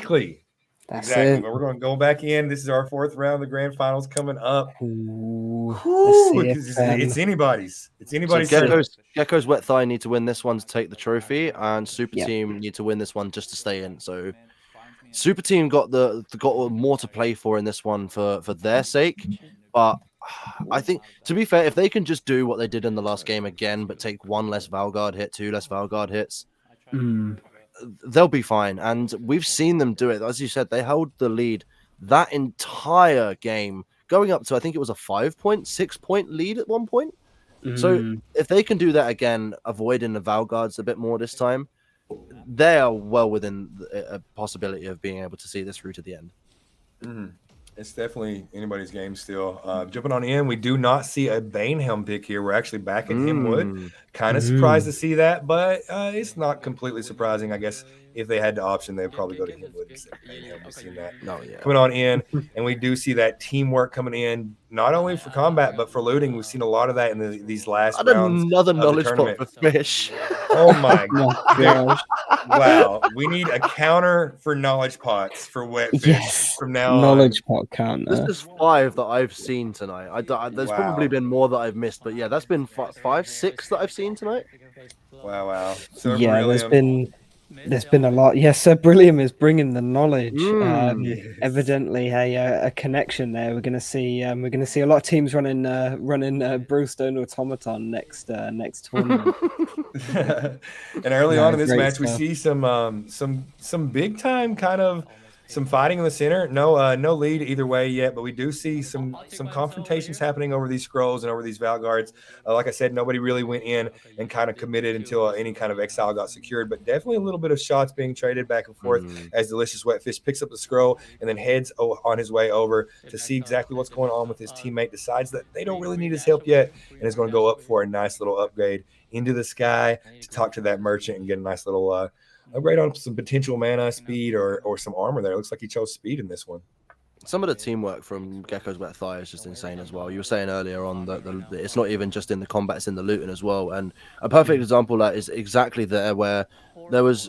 Exactly. That's Exactly. it. But we're going to go back in. This is our fourth round of the grand finals coming up. Let's see if, It's anybody's. It's So anybody's turn. Gecko's Wet Thigh need to win this one to take the trophy, and Super Yep. Team need to win this one just to stay in. So Super Team got more to play for in this one for their sake. But I think, to be fair, if they can just do what they did in the last game again, but take one less Valguard hit, two less Valguard hits, they'll be fine. And we've seen them do it. As you said, they held the lead that entire game, going up to, I think it was a 5-point, 6-point lead at one point. So if they can do that again, avoiding the Valguards a bit more this time, they are well within a possibility of being able to see this through to the end. It's definitely anybody's game still. Jumping on in, we do not see a Banehelm pick here. We're actually back at Hemwood. Kind of surprised to see that, but it's not completely surprising. I guess if they had the option, they'd probably go to Hemwood instead of Banehelm. We've seen that coming on in, and we do see that teamwork coming in, not only for combat, but for looting. We've seen a lot of that in these last rounds. Another knowledge of the pot tournament. for Fish. Oh my gosh. Wow. We need a counter for knowledge pots for Wetfish from now knowledge on. pot counter. This is 5 that I've seen tonight. There's probably been more that I've missed, but yeah, that's been 5, 6 that I've seen tonight. Wow. So there's been a lot. Yes, Sir Brilliam is bringing the knowledge. Evidently, a connection there. We're going to see a lot of teams running Brewstone Automaton next tournament. And early on in this match, we see some big time kind of some fighting in the center. No lead either way yet, but we do see some confrontations happening over these scrolls and over these Valguards. Like I said, nobody really went in and kind of committed until any kind of exile got secured, but definitely a little bit of shots being traded back and forth as Delicious Wetfish picks up the scroll and then heads on his way over to see exactly what's going on with his teammate, decides that they don't really need his help yet, and is going to go up for a nice little upgrade into the sky to talk to that merchant and get a nice little upgrade on some potential mana, speed, or some armor there. It looks like he chose speed in this one. Some of the teamwork from Gecko's Wet Thigh is just insane as well. You were saying earlier on that it's not even just in the combat, it's in the looting as well. And a perfect example of that is exactly there, where there was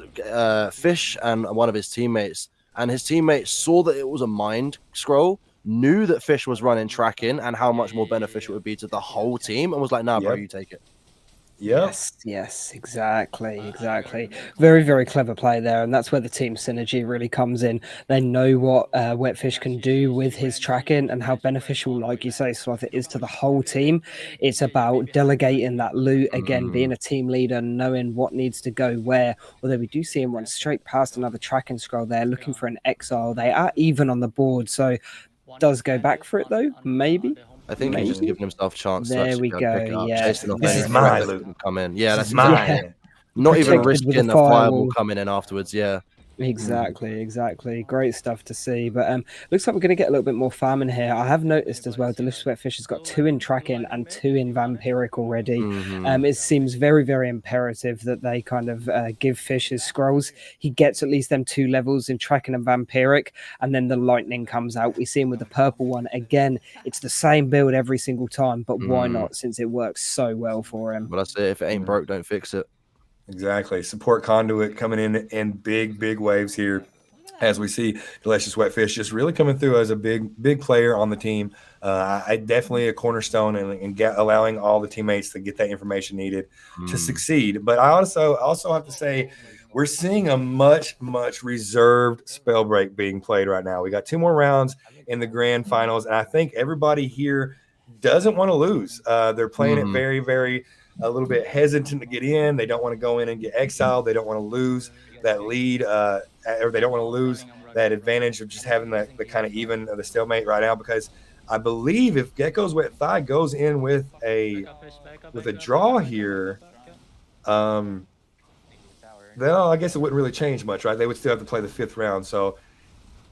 Fish and one of his teammates, and his teammates saw that it was a mind scroll, knew that Fish was running tracking and how much more beneficial it would be to the whole team, and was like, nah, bro, you take it. Yes, exactly. Very, very clever play there, and that's where the team synergy really comes in. They know what Wetfish can do with his tracking and how beneficial, like you say, Sloth, it is to the whole team. It's about delegating that loot again, being a team leader, knowing what needs to go where. Although we do see him run straight past another tracking scroll there, looking for an exile. They are even on the board, so does go back for it though, maybe. I think he's just giving himself a chance there to we pick go. it up, Yes, this is my loot. Come in. Yeah, that's mine. Not Protected even with risking the a fireball coming in afterwards. Yeah. Exactly. Great stuff to see. But looks like we're going to get a little bit more farming here. I have noticed as well, Delicious Wetfish has got 2 in tracking and 2 in vampiric already. It seems very, very imperative that they kind of give Fish his scrolls. He gets at least them 2 levels in tracking and vampiric, and then the lightning comes out. We see him with the purple one. Again, it's the same build every single time, but why not, since it works so well for him? But that's it. If it ain't broke, don't fix it. Exactly. Support conduit coming in big waves here, as we see Delicious Wetfish just really coming through as a big player on the team. I definitely a cornerstone and allowing all the teammates to get that information needed to succeed. But I also have to say, we're seeing a much reserved spell break being played right now. We got 2 more rounds in the grand finals, and I think everybody here doesn't want to lose. They're playing it very a little bit hesitant to get in. They don't want to go in and get exiled. They don't want to lose that lead, or they don't want to lose that advantage of just having the kind of even of the stalemate right now. Because I believe if Gecko's Wet Thigh goes in with a draw here, then I guess it wouldn't really change much, right? They would still have to play the 5th round, so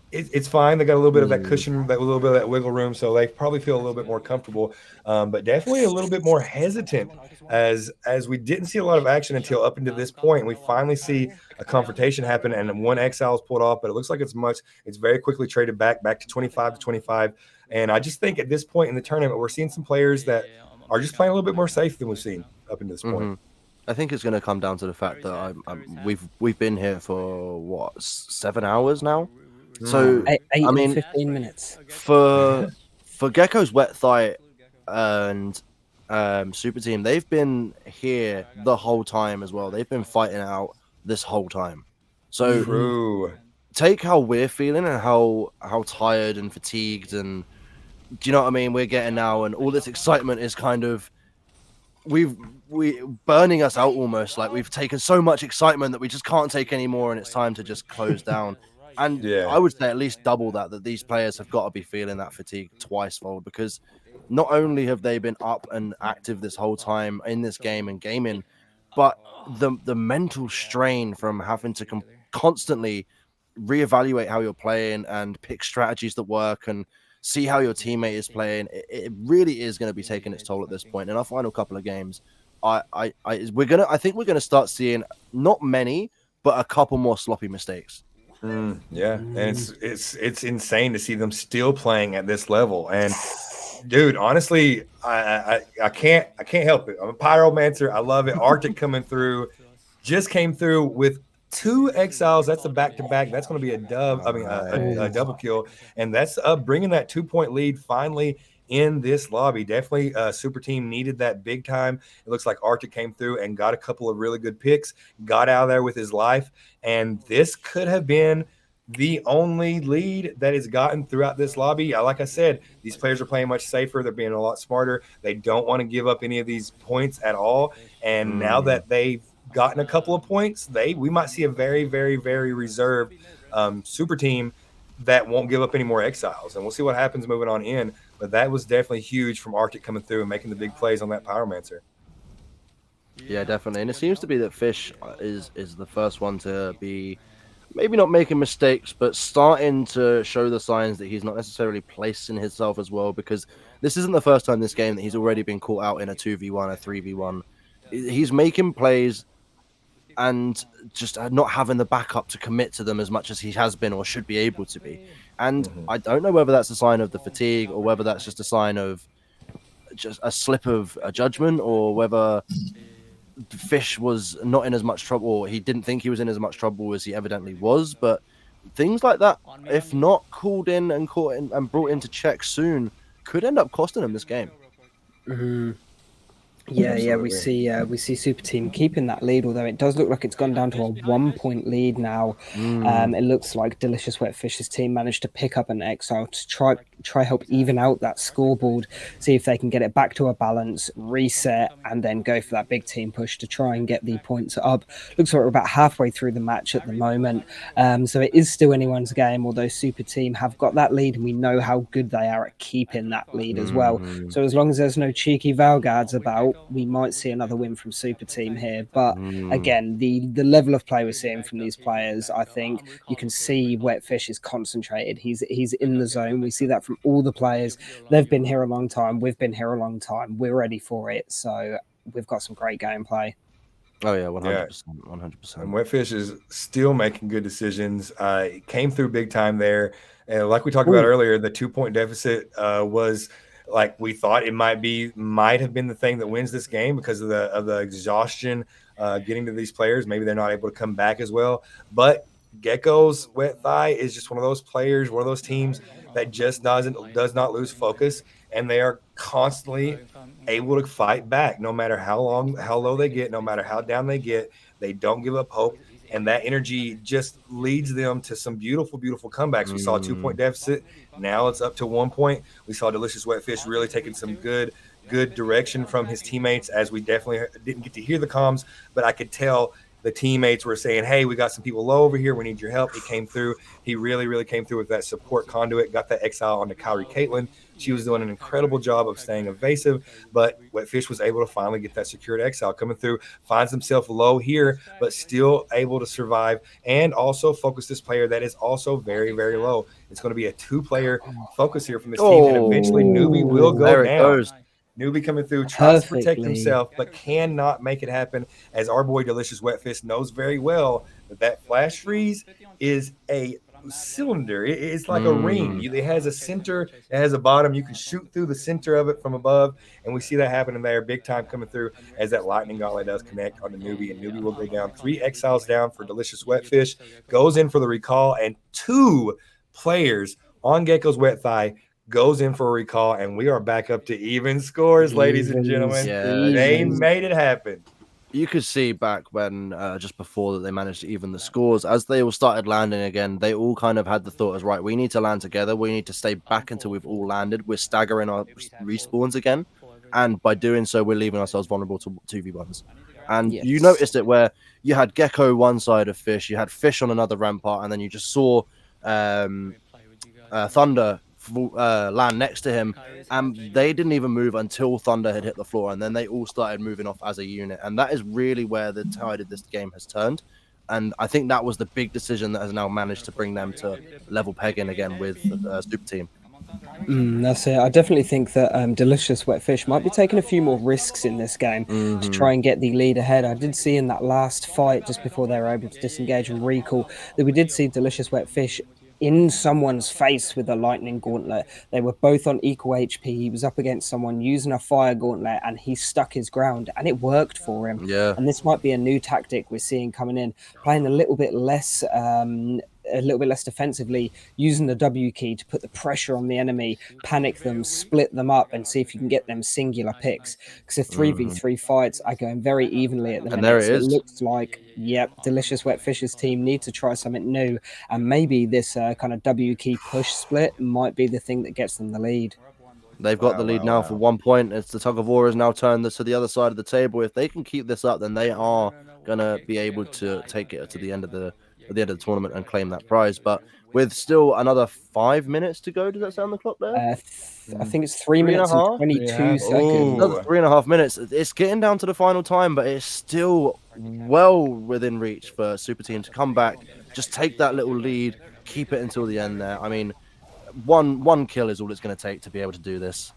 it's fine. They got a little bit of that cushion, that little bit of that wiggle room, so they probably feel a little bit more comfortable, but definitely a little bit more hesitant as we didn't see a lot of action until up into this point. We finally see a confrontation happen, and 1 exile is pulled off, but it looks like it's very quickly traded back to 25-25. And I just think at this point in the tournament, we're seeing some players that are just playing a little bit more safe than we've seen up into this point. I think it's going to come down to the fact that we've been here for what 7 hours now. So Eight I and mean, 15 minutes. for Gecko's Wet Thigh and Super Team, they've been here the whole time as well. They've been fighting out this whole time. So True. take how we're feeling and how tired and fatigued and do you know what I mean? We're getting now, and all this excitement is kind of we burning us out almost. Like we've taken so much excitement that we just can't take any more, and it's time to just close down. And Yeah. I would say at least double that these players have got to be feeling that fatigue twice fold, because not only have they been up and active this whole time in this game and gaming, but the mental strain from having to constantly reevaluate how you're playing and pick strategies that work and see how your teammate is playing. It really is going to be taking its toll at this point. In our final couple of games, I think we're gonna start seeing not many, but a couple more sloppy mistakes. Yeah, and it's insane to see them still playing at this level. And dude, honestly, I can't help it. I'm a pyromancer. I love it. Arctic coming through, just came through with 2 exiles. That's a back-to-back. That's going to be a dub. I mean, a double kill, and that's bringing that 2-point lead finally in this lobby. Definitely, Super Team needed that big time. It looks like Arctic came through and got a couple of really good picks, got out of there with his life, and this could have been the only lead that is gotten throughout this lobby. Like I said, these players are playing much safer. They're being a lot smarter. They don't want to give up any of these points at all. And now that they've gotten a couple of points, we might see a very, very, very reserved Super Team that won't give up any more exiles. And we'll see what happens moving on in. But that was definitely huge from Arctic coming through and making the big plays on that Pyromancer. Yeah, definitely. And it seems to be that Fish is the first one to be maybe not making mistakes, but starting to show the signs that he's not necessarily placing himself as well, because this isn't the first time this game that he's already been caught out in a 2v1, a 3v1. He's making plays and just not having the backup to commit to them as much as he has been or should be able to be. And I don't know whether that's a sign of the fatigue or whether that's just a sign of just a slip of a judgment, or whether Fish was not in as much trouble, or he didn't think he was in as much trouble as he evidently was. But things like that, if not called in and caught in and brought into check soon, could end up costing him this game. Yeah, we see Super Team keeping that lead, although it does look like it's gone down to a 1-point lead now. It looks like Delicious Wet Fish's team managed to pick up an exile to try help even out that scoreboard, see if they can get it back to a balance, reset, and then go for that big team push to try and get the points up. Looks like we're about halfway through the match at the moment, so it is still anyone's game, although Super Team have got that lead and we know how good they are at keeping that lead as well. So as long as there's no cheeky Valgards about, we might see another win from Super Team here. But again, the level of play we're seeing from these players, I think you can see Wetfish is concentrated. He's in the zone. We see that from all the players. They've been here a long time. We've been here a long time. We're ready for it. So we've got some great gameplay. Oh yeah, 100%, 100%. And Wetfish is still making good decisions. Came through big time there, and like we talked about earlier, the 2-point deficit was like we thought it might have been the thing that wins this game because of the exhaustion getting to these players. Maybe they're not able to come back as well. But Gecko's Wet Thigh is just one of those players, one of those teams that just does not lose focus, and they are constantly able to fight back no matter how low they get, no matter how down they get. They don't give up hope, and that energy just leads them to some beautiful comebacks. We saw a 2-point deficit. Now it's up to 1 point. We saw Delicious Wetfish really taking some good direction from his teammates, as we definitely didn't get to hear the comms, but I could tell the teammates were saying, hey, we got some people low over here. We need your help. He came through. He really came through with that support conduit, got that exile onto Kyrie Caitlin. She was doing an incredible job of staying evasive, but Wetfish was able to finally get that secured exile coming through, finds himself low here, but still able to survive and also focus this player that is also very low. It's going to be a 2-player focus here from this team, and eventually Newbie will go down. Newbie coming through, tries to protect himself, but cannot make it happen, as our boy Delicious Wetfish knows very well that flash freeze is a cylinder. It's like a ring. It has a center, it has a bottom. You can shoot through the center of it from above, and we see that happening there big time coming through as that lightning gauntlet does connect on the newbie, and newbie will go down. 3 exiles down for Delicious Wetfish, goes in for the recall, and 2 players on Gecko's Wet Thigh goes in for a recall, and we are back up to even scores, ladies and gentlemen. They made it happen. You could see back when just before that they managed to even the scores, as they all started landing again, they all kind of had the thought as, right, we need to land together, we need to stay back until we've all landed, we're staggering our respawns again, and by doing so we're leaving ourselves vulnerable to 2v1s. And you noticed it where you had Gecko one side of Fish, you had Fish on another rampart, and then you just saw Thunder land next to him, and they didn't even move until Thunder had hit the floor, and then they all started moving off as a unit, and that is really where the tide of this game has turned. And I think that was the big decision that has now managed to bring them to level pegging again with Super Team. That's it. I definitely think that Delicious Wetfish might be taking a few more risks in this game to try and get the lead ahead. I did see in that last fight, just before they were able to disengage and recall, that we did see Delicious Wetfish in someone's face with a lightning gauntlet. They were both on equal HP. He was up against someone using a fire gauntlet, and he stuck his ground, and it worked for him. And this might be a new tactic we're seeing coming in, playing a little bit less defensively, using the W key to put the pressure on the enemy, panic them, split them up, and see if you can get them singular picks. Because the 3v3 fights are going very evenly at the minute. There it is. It looks like, Delicious Wetfish's team need to try something new, and maybe this kind of W key push split might be the thing that gets them the lead. They've got the lead now for 1 point. It's the tug of war has now turned this to the other side of the table. If they can keep this up, then they are gonna be able to take it to the end of the tournament and claim that prize. But with still another 5 minutes to go, does that sound the clock there? I think it's 3 minutes and 22 seconds. Another 3.5 minutes. It's getting down to the final time, but it's still well within reach for Super Team to come back, just take that little lead, keep it until the end there. I mean, one kill is all it's going to take to be able to do this.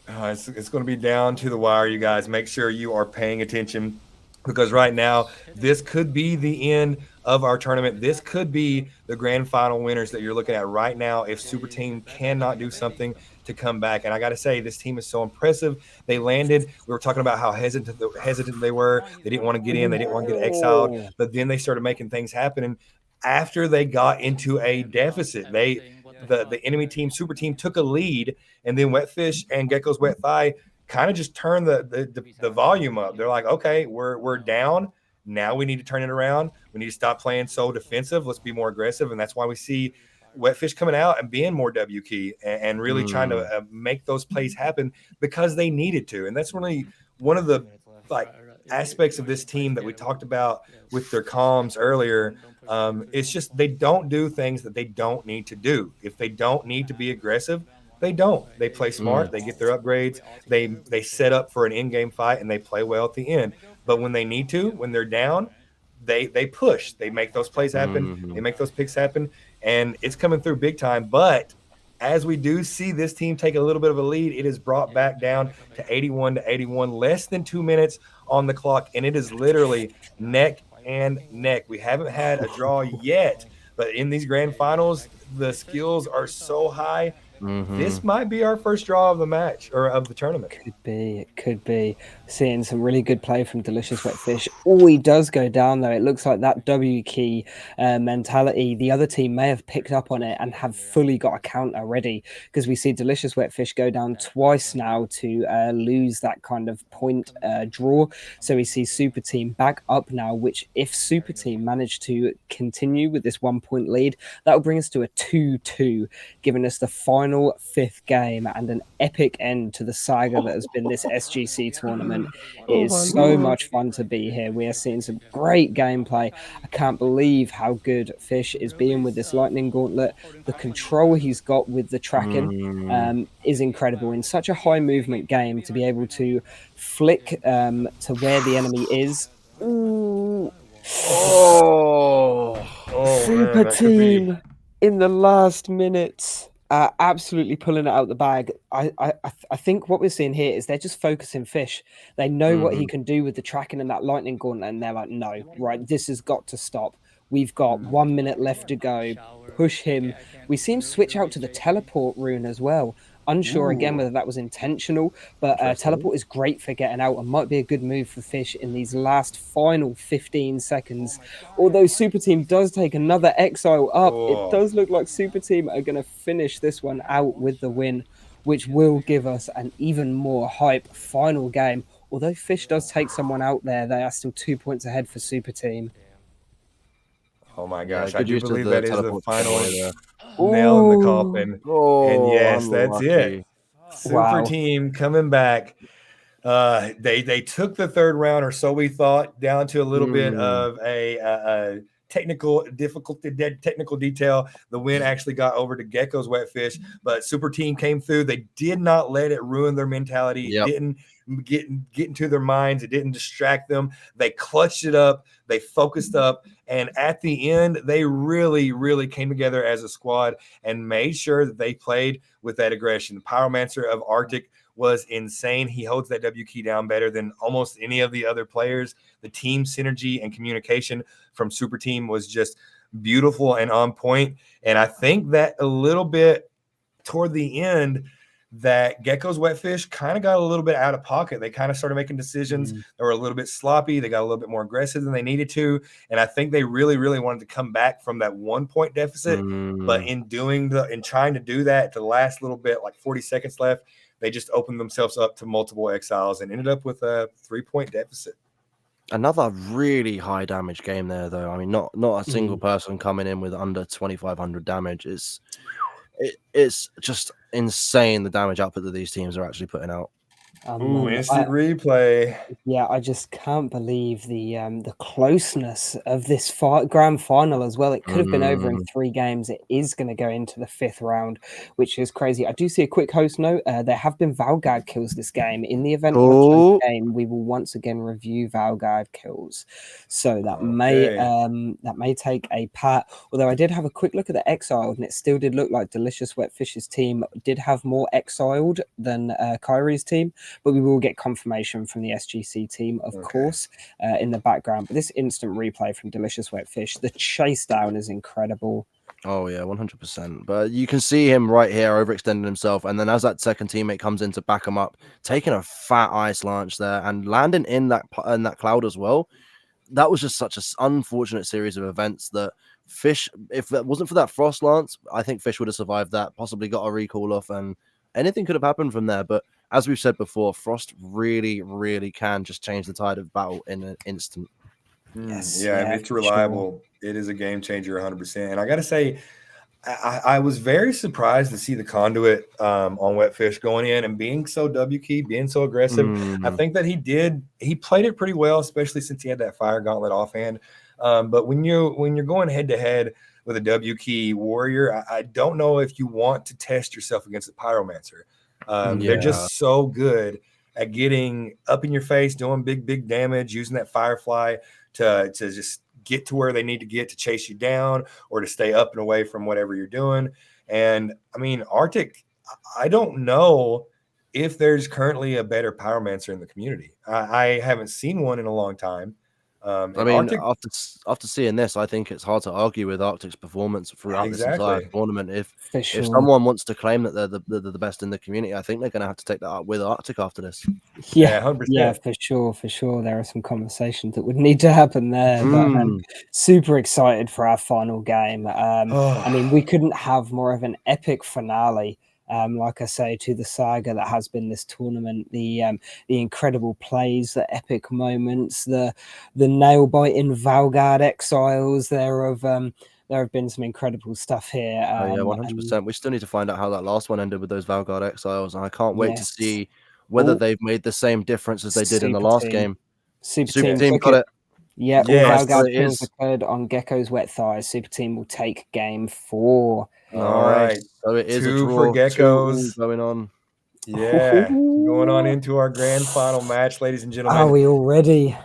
It's going to be down to the wire, you guys. Make sure you are paying attention, because right now this could be the end of our tournament. This could be the grand final winners that you're looking at right now if Super Team cannot do something to come back. And I got to say, this team is so impressive. They landed. We were talking about how hesitant they were. They didn't want to get in. They didn't want to get exiled. But then they started making things happen. And after they got into a deficit, the enemy team, Super Team, took a lead, and then Wetfish and Gecko's Wet Thigh kind of just turned the volume up. They're like, okay, we're down. Now we need to turn it around. We need to stop playing so defensive. Let's be more aggressive. And that's why we see Wetfish coming out and being more W key and really trying to make those plays happen, because they needed to. And that's really one of the aspects of this team that we talked about with their comms earlier. It's just they don't do things that they don't need to do. If they don't need to be aggressive, they don't. They play smart. They get their upgrades. They set up for an in-game fight, and they play well at the end. But when they need to, when they're down, they push. They make those plays happen. They make those picks happen, and it's coming through big time. But as we do see this team take a little bit of a lead, it is brought back down to 81, less than 2 minutes on the clock, and it is literally neck and neck. We haven't had a draw yet, but in these grand finals, the skills are so high. This might be our first draw of the match, or of the tournament. It could be. Seeing some really good play from Delicious Wetfish. Oh, he does go down, though. It looks like that W key mentality, the other team may have picked up on it and have fully got a counter ready, because we see Delicious Wetfish go down twice now to lose that kind of point draw. So we see Super Team back up now, which if Super Team manage to continue with this 1 point lead, that will bring us to a 2-2, giving us the final fifth game and an epic end to the saga that has been this SGC tournament. It is so much fun to be here. We are seeing some great gameplay. I can't believe how good Fish is being with this lightning gauntlet. The control he's got with the tracking is incredible. In such a high movement game, to be able to flick to where the enemy is. Ooh. Super Team in the last minutes. Absolutely pulling it out the bag. I think what we're seeing here is they're just focusing Fish. They know what he can do with the tracking and that lightning gauntlet, and they're like, no, right, this has got to stop. We've got 1 minute left to go. Push him. We see him switch out to the teleport rune as well. Unsure again whether that was intentional, but teleport is great for getting out and might be a good move for Fish in these last final 15 seconds. Although Super Team does take another exile up, it does look like Super Team are going to finish this one out with the win, which will give us an even more hype final game. Although Fish does take someone out there, they are still 2 points ahead for Super Team. Oh my gosh, I good do use of believe the that is the teleport final there. nail in the coffin. And yes, that's it. Unlucky. Super Team coming back. They took the third round, or so we thought, down to a little bit of a technical detail. The win actually got over to Gecko's Wetfish, but Super Team came through. They did not let it ruin their mentality. It didn't get into their minds. It didn't distract them. They clutched it up. They focused up. And at the end, they really, really came together as a squad and made sure that they played with that aggression. The Pyromancer of Arctic was insane. He holds that W key down better than almost any of the other players. The team synergy and communication from Super Team was just beautiful and on point. And I think that a little bit toward the end, that Gecko's Wetfish kind of got a little bit out of pocket. They kind of started making decisions that were a little bit sloppy. They got a little bit more aggressive than they needed to. And I think they really, really wanted to come back from that 1 point deficit. But in trying to do that to the last little bit, like 40 seconds left, they just opened themselves up to multiple exiles and ended up with a 3 point deficit. Another really high damage game there, though. I mean, not a single person coming in with under 2,500 damage. It's just insane the damage output that these teams are actually putting out. Instant replay. Yeah, I just can't believe the closeness of this grand final as well. It could have been over in 3 games. It is going to go into the 5th round, which is crazy. I do see a quick host note. There have been Valgard kills this game. In the event of a close game, we will once again review Valgard kills. So that may take a pat. Although I did have a quick look at the exiled, and it still did look like Delicious Wetfish's team did have more exiled than Kyrie's team. But we will get confirmation from the SGC team, of course, in the background. But this instant replay from Delicious Wetfish, the chase down is incredible. Oh, yeah, 100%. But you can see him right here overextending himself. And then as that second teammate comes in to back him up, taking a fat ice launch there and landing in that cloud as well. That was just such an unfortunate series of events that Fish, if it wasn't for that frost lance, I think Fish would have survived that, possibly got a recall off, and anything could have happened from there. But as we've said before, Frost really, really can just change the tide of battle in an instant. Yes, and it's reliable. Sure. It is a game changer 100%. And I got to say, I was very surprised to see the conduit on Wetfish going in and being so W-key, being so aggressive. I think that he played it pretty well, especially since he had that fire gauntlet offhand. But when you're going head-to-head with a W-key warrior, I don't know if you want to test yourself against the Pyromancer. They're just so good at getting up in your face, doing big damage, using that Firefly to just get to where they need to get to chase you down or to stay up and away from whatever you're doing. And I mean, Arctic, I don't know if there's currently a better Pyromancer in the community. I haven't seen one in a long time. I mean, Arctic, after seeing this, I think it's hard to argue with Arctic's performance throughout this entire tournament. If someone wants to claim that they're the best in the community, I think they're going to have to take that up with Arctic after this. Yeah, 100%. For sure. There are some conversations that would need to happen there. But super excited for our final game. I mean, we couldn't have more of an epic finale. Like I say, to the saga that has been this tournament, the incredible plays, the epic moments, the nail biting Valgard exiles. There have been some incredible stuff here. 100%. We still need to find out how that last one ended with those Valgard exiles, and I can't wait to see whether they've made the same difference as they did in the last game. Super team got it. Yeah, all Valgard kills occurred on Gecko's Wet Thighs. Super team will take game 4. All right. So it is 2 for Geckos going on. Yeah, going on into our grand final match, ladies and gentlemen. Are we already?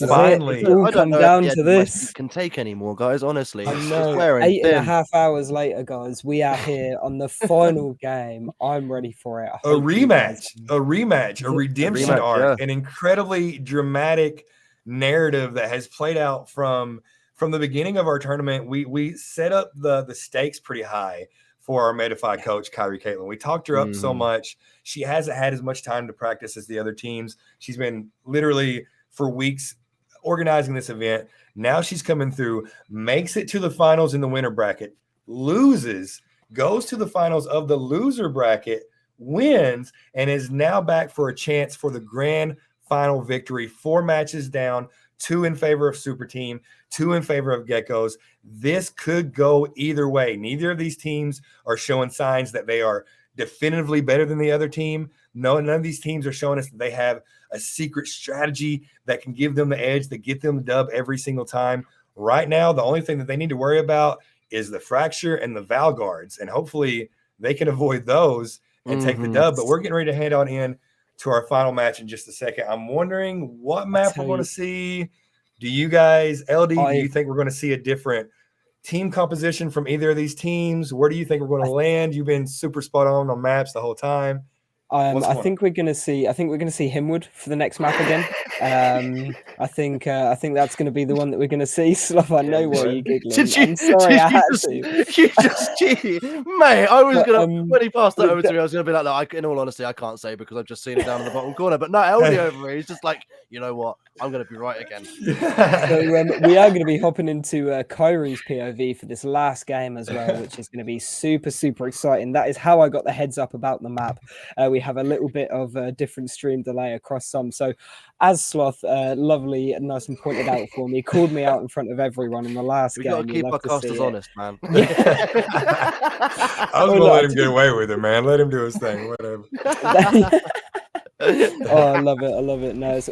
Finally, it all come down to this. Can take anymore, guys. Honestly, I know. 8.5 hours later, guys, we are here on the final game. I'm ready for it. A rematch, a redemption arc, an incredibly dramatic narrative that has played out from from the beginning of our tournament, we set up the stakes pretty high for our Medify coach, Kyrie Caitlin. We talked her up so much. She hasn't had as much time to practice as the other teams. She's been literally for weeks organizing this event. Now she's coming through, makes it to the finals in the winner bracket, loses, goes to the finals of the loser bracket, wins, and is now back for a chance for the grand final victory. 4 matches down, 2 in favor of Super Team, 2 in favor of Geckos. This could go either way. Neither of these teams are showing signs that they are definitively better than the other team. No, none of these teams are showing us that they have a secret strategy that can give them the edge, that get them the dub every single time. Right now, the only thing that they need to worry about is the Fracture and the Val Guards, and hopefully they can avoid those and take the dub. But we're getting ready to head on in to our final match in just a second. I'm wondering what map we're going to see. Do you guys, LD, do you think we're going to see a different team composition from either of these teams? Where do you think we're going to land? You've been super spot on maps the whole time. I think we're going to see Himwood for the next map again. I think that's going to be the one that we're going to see. Slav, I know why you're giggling. I'm sorry, I had to. You just cheated, mate. I was gonna when he passed that over to me, I was gonna be like, look, in all honesty, I can't say because I've just seen it down in the bottom corner. But no, LD over here, he's just like, you know what? I'm gonna be right again. So we are going to be hopping into Kyrie's POV for this last game as well, which is going to be super, super exciting. That is how I got the heads up about the map. We have a little bit of a different stream delay across some. So as Sloth lovely and nice and pointed out for me, called me out in front of everyone in the last game. We got to keep our casters honest, man. I was going to let him get away with it, man. Let him do his thing, whatever. Oh, I love it. No, it's